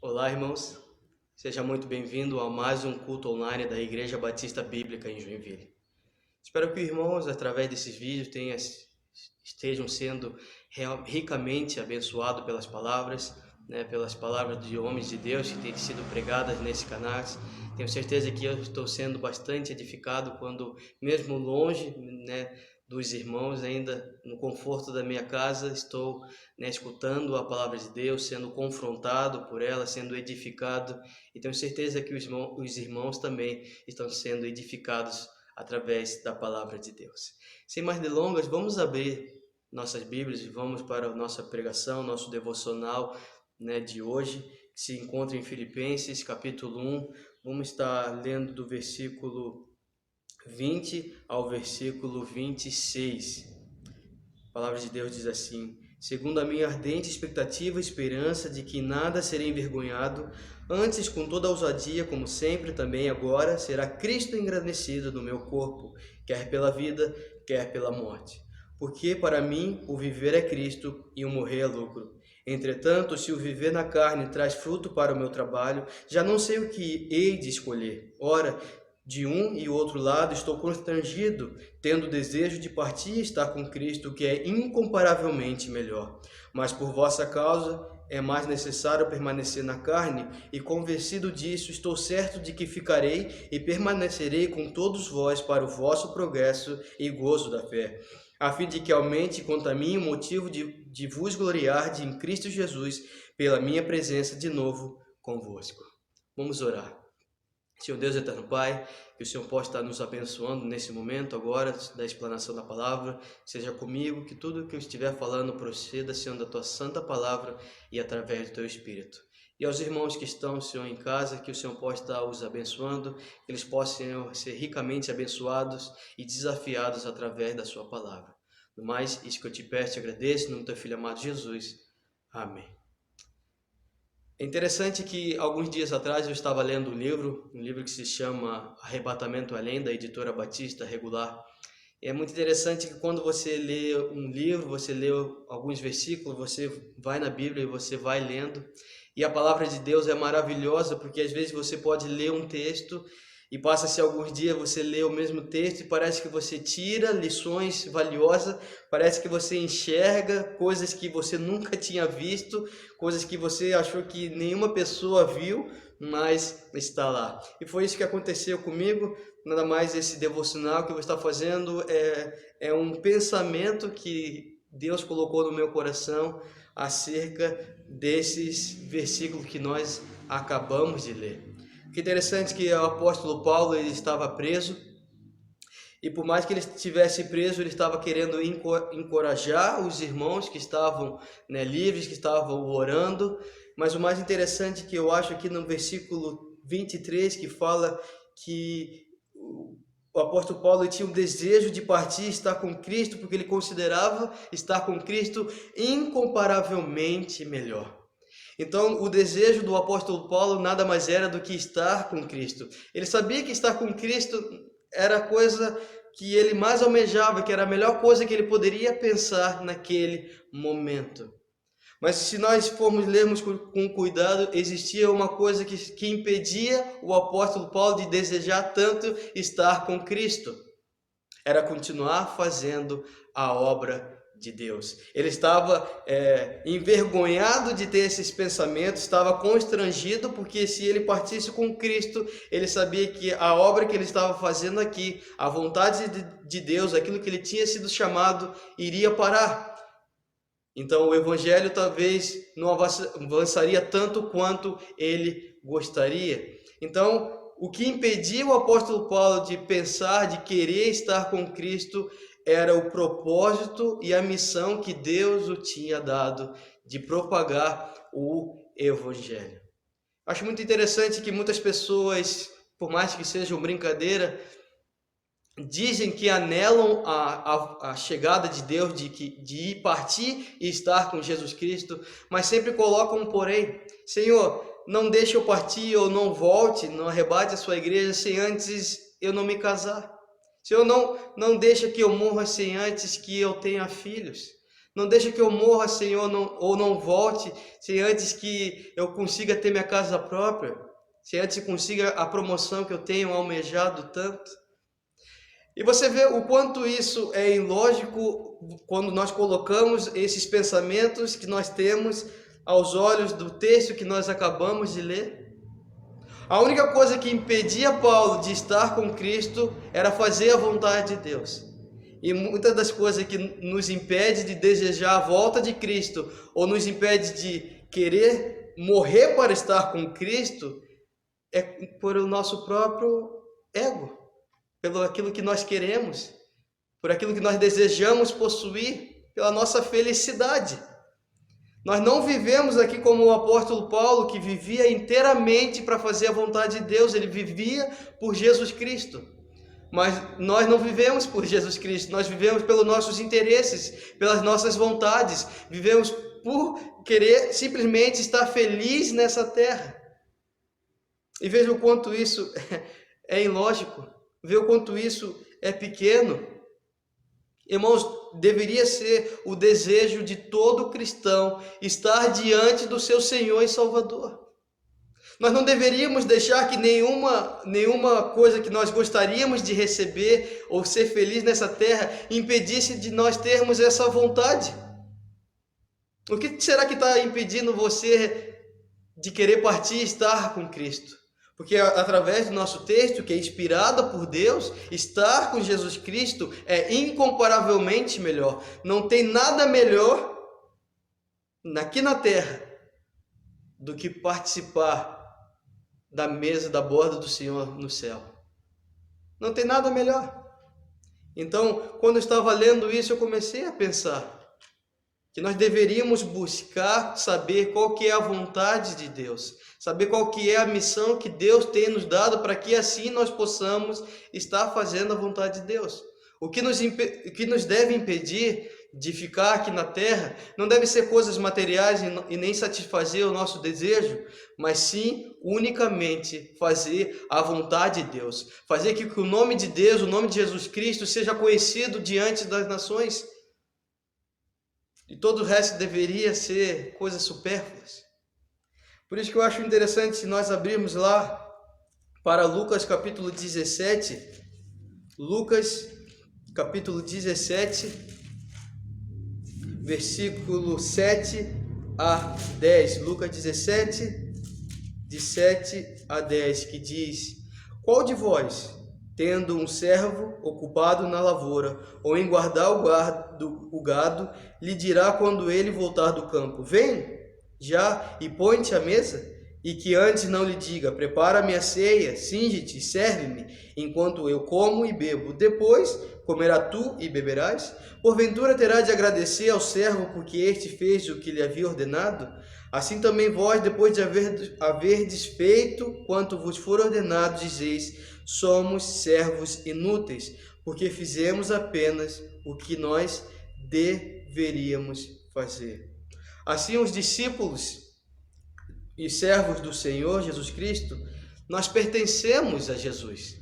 Olá, irmãos. Seja muito bem-vindo a mais um culto online da Igreja Batista Bíblica em Joinville. Espero que os irmãos, através desses vídeos, estejam sendo ricamente abençoados pelas palavras, pelas palavras de homens de Deus que têm sido pregadas nesse canal. Tenho certeza que eu estou sendo bastante edificado quando, mesmo longe, dos irmãos, ainda no conforto da minha casa, estou, escutando a palavra de Deus, sendo confrontado por ela, sendo edificado, e tenho certeza que os irmãos também estão sendo edificados através da palavra de Deus. Sem mais delongas, vamos abrir nossas Bíblias e vamos para a nossa pregação, nosso devocional, de hoje, que se encontra em Filipenses, capítulo 1. Vamos estar lendo do versículo 20 ao versículo 26. A palavra de Deus diz assim: segundo a minha ardente expectativa e esperança de que nada serei envergonhado, antes com toda ousadia, como sempre, também agora, será Cristo engrandecido no meu corpo, quer pela vida, quer pela morte. Porque para mim o viver é Cristo e o morrer é lucro. Entretanto, se o viver na carne traz fruto para o meu trabalho, já não sei o que hei de escolher. Ora, de um e outro lado estou constrangido, tendo desejo de partir e estar com Cristo, que é incomparavelmente melhor. Mas por vossa causa é mais necessário permanecer na carne, e convencido disso, estou certo de que ficarei e permanecerei com todos vós para o vosso progresso e gozo da fé, a fim de que aumente quanto a mim o motivo de vos gloriar em Cristo Jesus, pela minha presença de novo convosco. Vamos orar. Senhor Deus eterno Pai, que o Senhor possa estar nos abençoando nesse momento agora da explanação da palavra, seja comigo, que tudo que eu estiver falando proceda, Senhor, da Tua santa palavra e através do Teu Espírito. E aos irmãos que estão, Senhor, em casa, que o Senhor possa estar os abençoando, que eles possam, Senhor, ser ricamente abençoados e desafiados através da Sua palavra. No mais, isso que eu te peço e agradeço, no nome do Teu Filho amado Jesus. Amém. É interessante que alguns dias atrás eu estava lendo um livro que se chama Arrebatamento Além, da editora Batista Regular. É muito interessante que quando você lê um livro, você lê alguns versículos, você vai na Bíblia e você vai lendo. E a palavra de Deus é maravilhosa, porque às vezes você pode ler um texto e passa-se alguns dias, você lê o mesmo texto e parece que você tira lições valiosas, parece que você enxerga coisas que você nunca tinha visto, coisas que você achou que nenhuma pessoa viu, mas está lá. E foi isso que aconteceu comigo. Nada mais, esse devocional que eu vou estar fazendo é um pensamento que Deus colocou no meu coração acerca desses versículos que nós acabamos de ler. Que interessante que o apóstolo Paulo, ele estava preso, e por mais que ele estivesse preso, ele estava querendo encorajar os irmãos que estavam, livres, que estavam orando. Mas o mais interessante que eu acho aqui no versículo 23, que fala que o apóstolo Paulo tinha um desejo de partir e estar com Cristo, porque ele considerava estar com Cristo incomparavelmente melhor. Então, o desejo do apóstolo Paulo nada mais era do que estar com Cristo. Ele sabia que estar com Cristo era a coisa que ele mais almejava, que era a melhor coisa que ele poderia pensar naquele momento. Mas se nós formos lermos com cuidado, existia uma coisa que impedia o apóstolo Paulo de desejar tanto estar com Cristo. Era continuar fazendo a obra de Deus. Ele estava envergonhado de ter esses pensamentos, estava constrangido, porque se ele partisse com Cristo, ele sabia que a obra que ele estava fazendo aqui, a vontade de Deus, aquilo que ele tinha sido chamado, iria parar. Então o evangelho talvez não avançaria tanto quanto ele gostaria. Então, o que impedia o apóstolo Paulo de pensar, de querer estar com Cristo, era o propósito e a missão que Deus o tinha dado de propagar o evangelho. Acho muito interessante que muitas pessoas, por mais que sejam brincadeira, dizem que anelam a chegada de Deus, de ir partir e estar com Jesus Cristo, mas sempre colocam um porém. Senhor, não deixe eu partir ou não volte, não arrebate a sua igreja sem antes eu não me casar. Senhor, não deixa que eu morra sem antes que eu tenha filhos. Não deixa que eu morra, Senhor, ou não volte, sem antes que eu consiga ter minha casa própria, sem antes que consiga a promoção que eu tenho almejado tanto. E você vê o quanto isso é ilógico quando nós colocamos esses pensamentos que nós temos aos olhos do texto que nós acabamos de ler. A única coisa que impedia Paulo de estar com Cristo era fazer a vontade de Deus. E muitas das coisas que nos impede de desejar a volta de Cristo, ou nos impede de querer morrer para estar com Cristo, é por o nosso próprio ego, pelo aquilo que nós queremos, por aquilo que nós desejamos possuir, pela nossa felicidade. Nós não vivemos aqui como o apóstolo Paulo, que vivia inteiramente para fazer a vontade de Deus, ele vivia por Jesus Cristo. Mas nós não vivemos por Jesus Cristo, nós vivemos pelos nossos interesses, pelas nossas vontades, vivemos por querer simplesmente estar feliz nessa terra. E veja o quanto isso é ilógico, veja o quanto isso é pequeno. Irmãos, deveria ser o desejo de todo cristão estar diante do seu Senhor e Salvador. Nós não deveríamos deixar que nenhuma coisa que nós gostaríamos de receber ou ser feliz nessa terra impedisse de nós termos essa vontade. O que será que está impedindo você de querer partir e estar com Cristo? Porque através do nosso texto, que é inspirado por Deus, estar com Jesus Cristo é incomparavelmente melhor. Não tem nada melhor aqui na terra do que participar da mesa, da borda do Senhor no céu. Não tem nada melhor. Então, quando eu estava lendo isso, eu comecei a pensar que nós deveríamos buscar saber qual que é a vontade de Deus, saber qual que é a missão que Deus tem nos dado para que assim nós possamos estar fazendo a vontade de Deus. O que nos deve impedir de ficar aqui na terra não deve ser coisas materiais e nem satisfazer o nosso desejo, mas sim unicamente fazer a vontade de Deus, fazer que o nome de Deus, o nome de Jesus Cristo seja conhecido diante das nações. E todo o resto deveria ser coisas supérfluas. Por isso que eu acho interessante se nós abrirmos lá para Lucas capítulo 17. Lucas capítulo 17, versículo 7 a 10. Lucas 17, de 7 a 10, que diz: Qual de vós, tendo um servo ocupado na lavoura, ou em guardar o gado, lhe dirá quando ele voltar do campo: Vem já e põe-te à mesa? E que antes não lhe diga: Prepara-me a ceia, cinge-te e serve-me, enquanto eu como e bebo. Depois comerás tu e beberás? Porventura terá de agradecer ao servo porque este fez o que lhe havia ordenado? Assim também vós, depois de haverdes feito quanto vos for ordenado, dizeis: Somos servos inúteis, porque fizemos apenas o que nós deveríamos fazer. Assim, os discípulos e servos do Senhor Jesus Cristo, nós pertencemos a Jesus.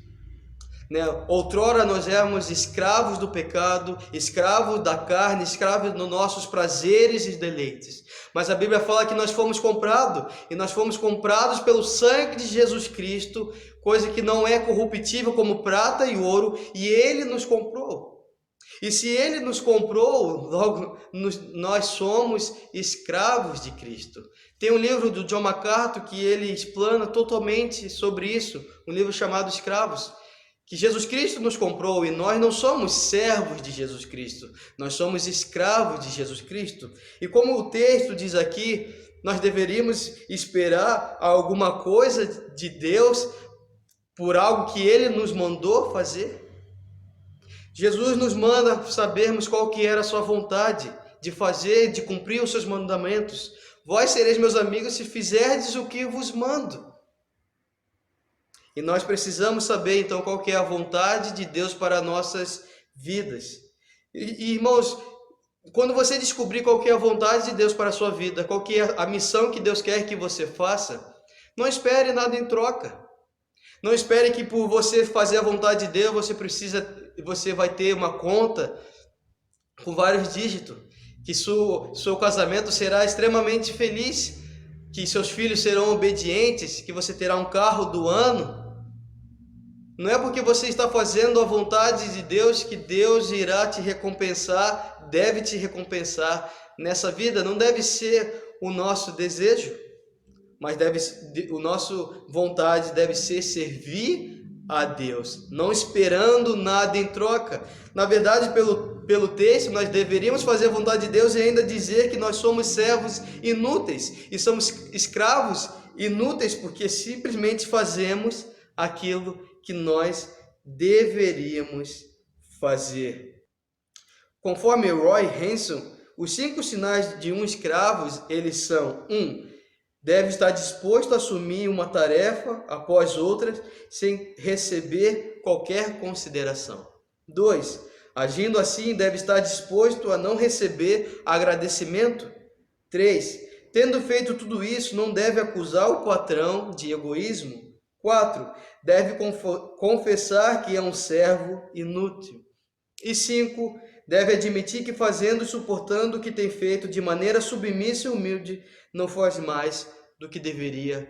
Outrora nós éramos escravos do pecado, escravos da carne, escravos dos nossos prazeres e deleites. Mas a Bíblia fala que nós fomos comprados, e nós fomos comprados pelo sangue de Jesus Cristo, coisa que não é corruptível como prata e ouro, e Ele nos comprou. E se Ele nos comprou, logo nós somos escravos de Cristo. Tem um livro do John MacArthur que ele explana totalmente sobre isso, um livro chamado Escravos, que Jesus Cristo nos comprou e nós não somos servos de Jesus Cristo, nós somos escravos de Jesus Cristo. E como o texto diz aqui, nós deveríamos esperar alguma coisa de Deus por algo que Ele nos mandou fazer. Jesus nos manda sabermos qual que era a sua vontade de fazer, de cumprir os seus mandamentos. Vós sereis meus amigos se fizerdes o que vos mando. E nós precisamos saber então qual que é a vontade de Deus para nossas vidas. E irmãos, quando você descobrir qual que é a vontade de Deus para a sua vida, qual que é a missão que Deus quer que você faça, não espere nada em troca. Não espere que por você fazer a vontade de Deus, você vai ter uma conta com vários dígitos. que seu casamento será extremamente feliz, que seus filhos serão obedientes, que você terá um carro do ano. Não é porque você está fazendo a vontade de Deus que Deus irá te recompensar, deve te recompensar nessa vida. Não deve ser o nosso desejo, mas o nosso vontade deve ser servir a Deus, não esperando nada em troca. Na verdade, pelo texto, nós deveríamos fazer a vontade de Deus e ainda dizer que nós somos servos inúteis e somos escravos inúteis porque simplesmente fazemos aquilo que nós deveríamos fazer. Conforme Roy Hanson, os 5 sinais de um escravo, eles são: 1. Deve estar disposto a assumir uma tarefa após outra sem receber qualquer consideração. 2. Agindo assim, deve estar disposto a não receber agradecimento. 3. Tendo feito tudo isso, não deve acusar o patrão de egoísmo. 4. Deve confessar que é um servo inútil. E 5. Deve admitir que fazendo e suportando o que tem feito de maneira submissa e humilde, não faz mais do que deveria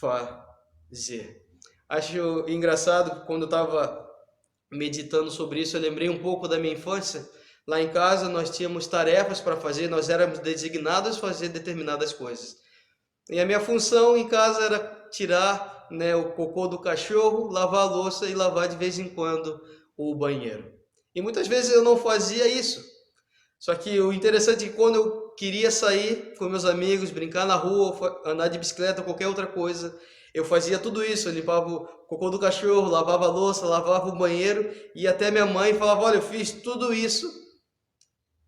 fazer. Acho engraçado, quando eu estava meditando sobre isso, eu lembrei um pouco da minha infância. Lá em casa nós tínhamos tarefas para fazer, nós éramos designados a fazer determinadas coisas. E a minha função em casa era tirar, o cocô do cachorro, lavar a louça e lavar de vez em quando o banheiro. E muitas vezes eu não fazia isso. Só que o interessante é que quando eu queria sair com meus amigos, brincar na rua, andar de bicicleta, qualquer outra coisa, eu fazia tudo isso. Eu limpava o cocô do cachorro, lavava a louça, lavava o banheiro, e até minha mãe falava: olha, eu fiz tudo isso,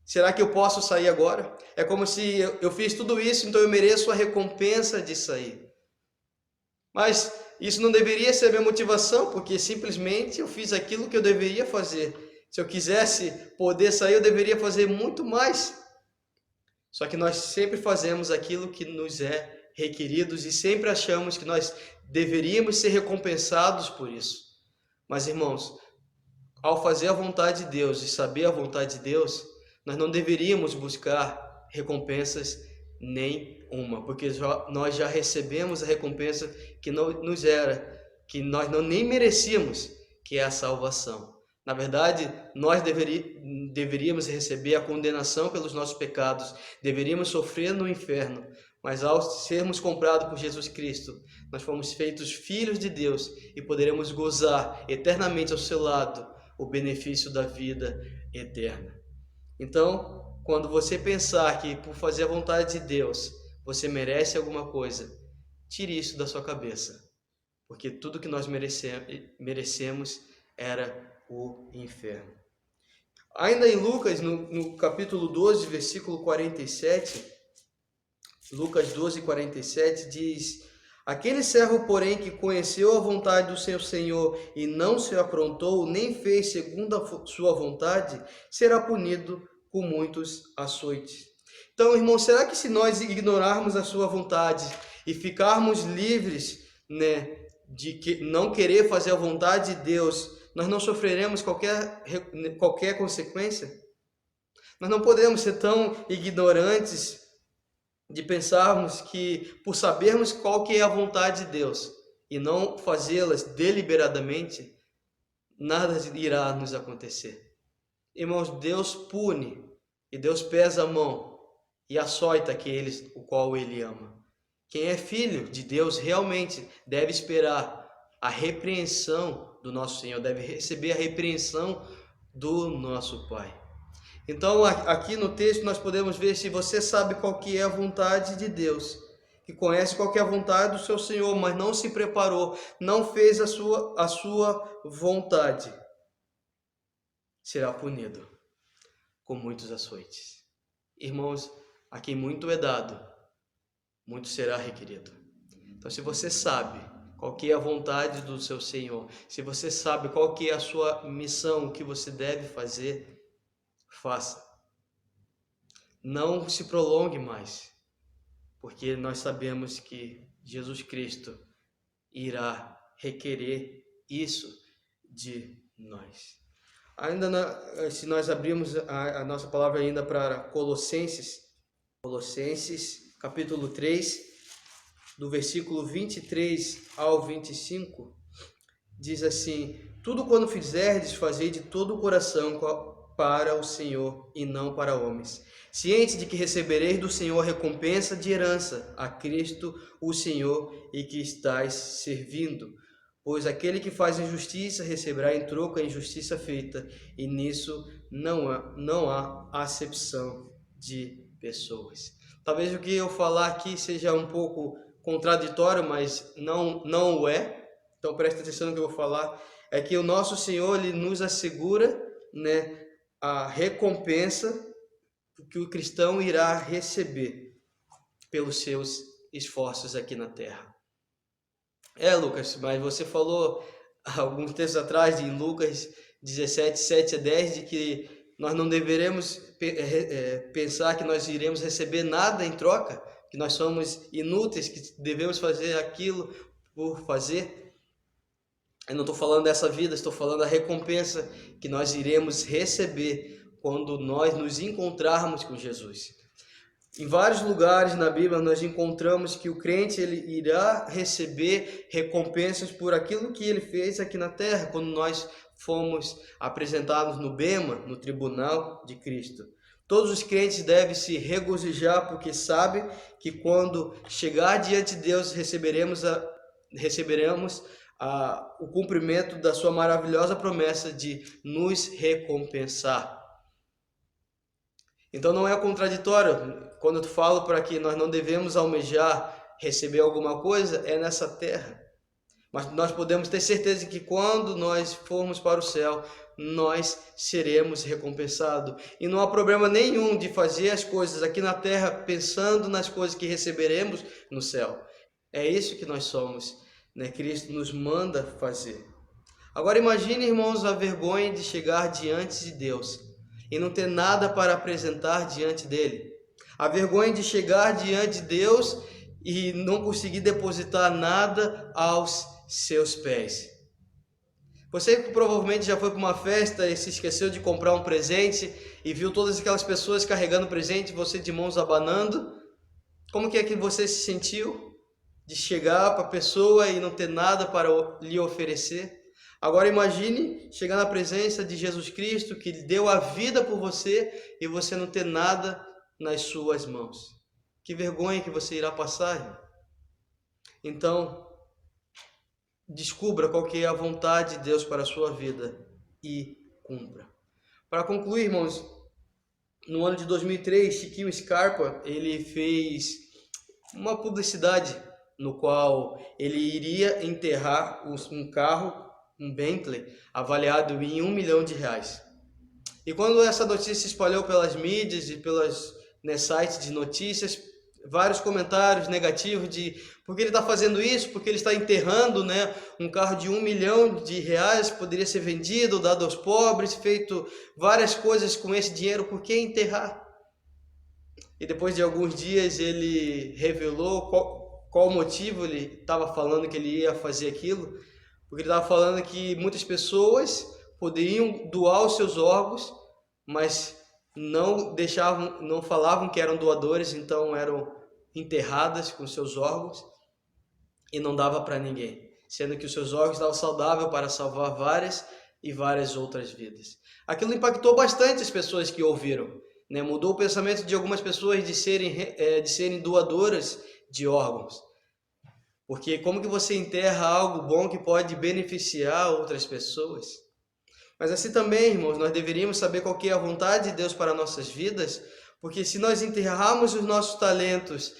será que eu posso sair agora? É como se eu fiz tudo isso, então eu mereço a recompensa de sair. Mas isso não deveria ser a minha motivação, porque simplesmente eu fiz aquilo que eu deveria fazer. Se eu quisesse poder sair, eu deveria fazer muito mais. Só que nós sempre fazemos aquilo que nos é requerido e sempre achamos que nós deveríamos ser recompensados por isso. Mas, irmãos, ao fazer a vontade de Deus e saber a vontade de Deus, nós não deveríamos buscar recompensas nenhuma, porque nós já recebemos a recompensa que que nós não nem merecíamos, que é a salvação. Na verdade, nós deveríamos receber a condenação pelos nossos pecados, deveríamos sofrer no inferno, mas ao sermos comprados por Jesus Cristo, nós fomos feitos filhos de Deus e poderemos gozar eternamente ao seu lado o benefício da vida eterna. Então, quando você pensar que por fazer a vontade de Deus você merece alguma coisa, tire isso da sua cabeça, porque tudo que nós merecemos era o inferno. Ainda em Lucas, no capítulo 12, versículo 47, Lucas 12, 47 diz: aquele servo, porém, que conheceu a vontade do seu Senhor e não se aprontou, nem fez segundo a sua vontade, será punido com muitos açoites. Então, irmão, será que se nós ignorarmos a sua vontade e ficarmos livres, de não querer fazer a vontade de Deus, nós não sofreremos qualquer consequência? Nós não podemos ser tão ignorantes de pensarmos que, por sabermos qual que é a vontade de Deus e não fazê-las deliberadamente, nada irá nos acontecer. Irmãos, Deus pune e Deus pesa a mão e açoita aqueles o qual Ele ama. Quem é filho de Deus realmente deve esperar a repreensão do nosso Senhor, deve receber a repreensão do nosso Pai. Então, aqui no texto nós podemos ver, se você sabe qual que é a vontade de Deus, que conhece qual que é a vontade do seu Senhor, mas não se preparou, não fez a sua vontade, será punido com muitos açoites. Irmãos, a quem muito é dado, muito será requerido. Então, se você sabe qual que é a vontade do seu Senhor, se você sabe qual que é a sua missão, o que você deve fazer, faça. Não se prolongue mais, porque nós sabemos que Jesus Cristo irá requerer isso de nós. Se nós abrirmos a nossa palavra ainda para Colossenses capítulo 3, do versículo 23 ao 25, diz assim: tudo quando fizerdes, fazei de todo o coração para o Senhor e não para homens, ciente de que recebereis do Senhor a recompensa de herança a Cristo o Senhor e que estáis servindo. Pois aquele que faz injustiça receberá em troco a injustiça feita, e nisso não há acepção de pessoas. Talvez o que eu falar aqui seja um pouco contraditório, mas não o é. Então presta atenção no que eu vou falar. É que o nosso Senhor, ele nos assegura, né, a recompensa que o cristão irá receber pelos seus esforços aqui na terra. Lucas, mas você falou alguns textos atrás, em Lucas 17, 7 a 10, de que nós não deveremos pensar que nós iremos receber nada em troca, que nós somos inúteis, que devemos fazer aquilo por fazer. Eu não estou falando dessa vida, estou falando da recompensa que nós iremos receber quando nós nos encontrarmos com Jesus. Em vários lugares na Bíblia nós encontramos que o crente ele irá receber recompensas por aquilo que ele fez aqui na terra, quando nós fomos apresentados no bema, no tribunal de Cristo. Todos os crentes devem se regozijar porque sabem que quando chegar diante de Deus receberemos o cumprimento da sua maravilhosa promessa de nos recompensar. Então não é contraditório quando eu falo para que nós não devemos almejar receber alguma coisa, é nessa terra. Mas nós podemos ter certeza que quando nós formos para o céu, nós seremos recompensados. E não há problema nenhum de fazer as coisas aqui na terra pensando nas coisas que receberemos no céu. É isso que nós somos, né? Cristo nos manda fazer. Agora imagine, irmãos, a vergonha de chegar diante de Deus e não ter nada para apresentar diante dele. A vergonha de chegar diante de Deus e não conseguir depositar nada aos seus pés. Você provavelmente já foi para uma festa e se esqueceu de comprar um presente e viu todas aquelas pessoas carregando presente e você de mãos abanando. Como que é que você se sentiu de chegar para a pessoa e não ter nada para lhe oferecer? Agora imagine chegar na presença de Jesus Cristo, que deu a vida por você, e você não ter nada nas suas mãos. Que vergonha que você irá passar, irmão. Então, descubra qual que é a vontade de Deus para a sua vida e cumpra. Para concluir, irmãos, no ano de 2003, Chiquinho Scarpa, ele fez uma publicidade no qual ele iria enterrar um carro, um Bentley, avaliado em R$1 milhão. E quando essa notícia se espalhou pelas mídias e pelos sites de notícias, vários comentários negativos de por que ele está fazendo isso, porque ele está enterrando, um carro de R$1 milhão, poderia ser vendido, dado aos pobres, feito várias coisas com esse dinheiro, por que enterrar? E depois de alguns dias ele revelou qual motivo ele estava falando que ele ia fazer aquilo, porque ele estava falando que muitas pessoas poderiam doar os seus órgãos, mas não falavam que eram doadores, então eram enterradas com seus órgãos e não dava para ninguém, sendo que os seus órgãos estavam saudáveis para salvar várias e várias outras vidas. Aquilo impactou bastante as pessoas que ouviram, mudou o pensamento de algumas pessoas de serem doadoras de órgãos. Porque como que você enterra algo bom que pode beneficiar outras pessoas? Mas assim também, irmãos, nós deveríamos saber qual que é a vontade de Deus para nossas vidas, porque se nós enterrarmos os nossos talentos,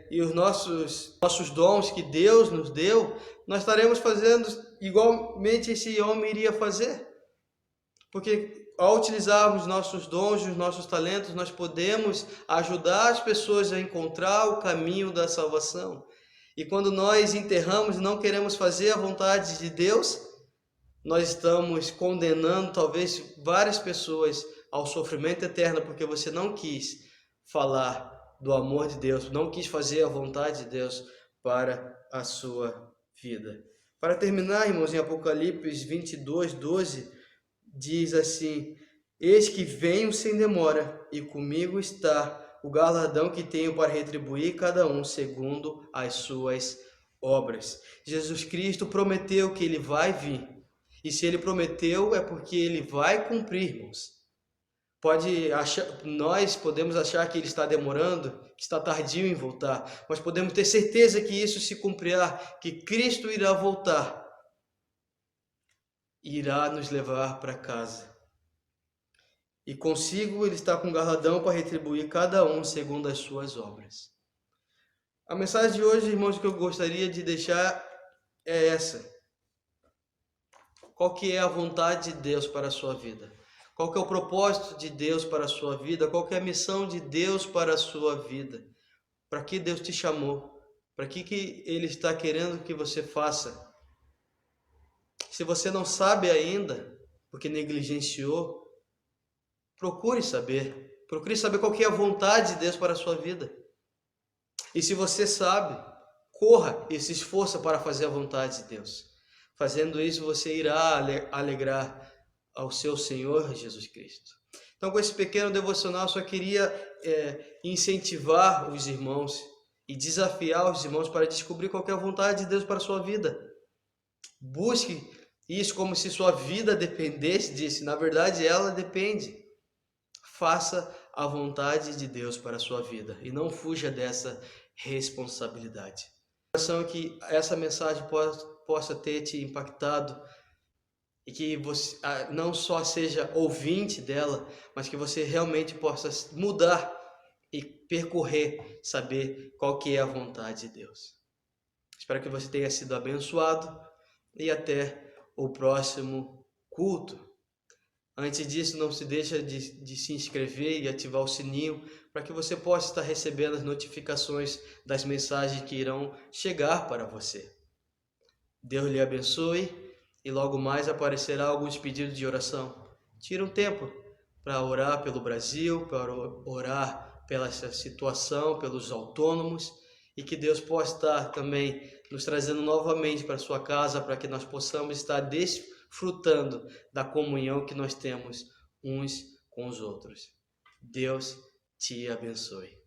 e os nossos dons que Deus nos deu, nós estaremos fazendo igualmente esse homem iria fazer. Porque ao utilizarmos nossos dons, os nossos talentos, nós podemos ajudar as pessoas a encontrar o caminho da salvação. E quando nós enterramos e não queremos fazer a vontade de Deus, nós estamos condenando talvez várias pessoas ao sofrimento eterno, porque você não quis falar do amor de Deus, não quis fazer a vontade de Deus para a sua vida. Para terminar, irmãos, em Apocalipse 22, 12, diz assim: Eis que venho sem demora, e comigo está o galardão que tenho para retribuir cada um segundo as suas obras. Jesus Cristo prometeu que ele vai vir. E se ele prometeu, é porque ele vai cumprir, irmãos. Nós podemos achar que ele está demorando, que está tardio em voltar, mas podemos ter certeza que isso se cumprirá, que Cristo irá voltar, irá nos levar para casa. E consigo ele está com galardão para retribuir cada um segundo as suas obras. A mensagem de hoje, irmãos, que eu gostaria de deixar é essa. Qual que é a vontade de Deus para a sua vida? Qual que é o propósito de Deus para a sua vida? Qual que é a missão de Deus para a sua vida? Para que Deus te chamou? Para que Ele está querendo que você faça? Se você não sabe ainda, porque negligenciou, procure saber. Procure saber qual que é a vontade de Deus para a sua vida. E se você sabe, corra e se esforça para fazer a vontade de Deus. Fazendo isso, você irá alegrar ao seu Senhor Jesus Cristo. Então, com esse pequeno devocional, eu só queria incentivar os irmãos e desafiar os irmãos para descobrir qual é a vontade de Deus para a sua vida. Busque isso como se sua vida dependesse disso. Na verdade, ela depende. Faça a vontade de Deus para a sua vida e não fuja dessa responsabilidade. A oração é que essa mensagem possa ter te impactado e que você não só seja ouvinte dela, mas que você realmente possa mudar e percorrer, saber qual que é a vontade de Deus. Espero que você tenha sido abençoado e até o próximo culto. Antes disso, não se deixa de se inscrever e ativar o sininho para que você possa estar recebendo as notificações das mensagens que irão chegar para você. Deus lhe abençoe e logo mais aparecerá alguns pedidos de oração. Tira um tempo para orar pelo Brasil, para orar pela situação, pelos autônomos e que Deus possa estar também nos trazendo novamente para a sua casa para que nós possamos estar desfrutando da comunhão que nós temos uns com os outros. Deus te abençoe.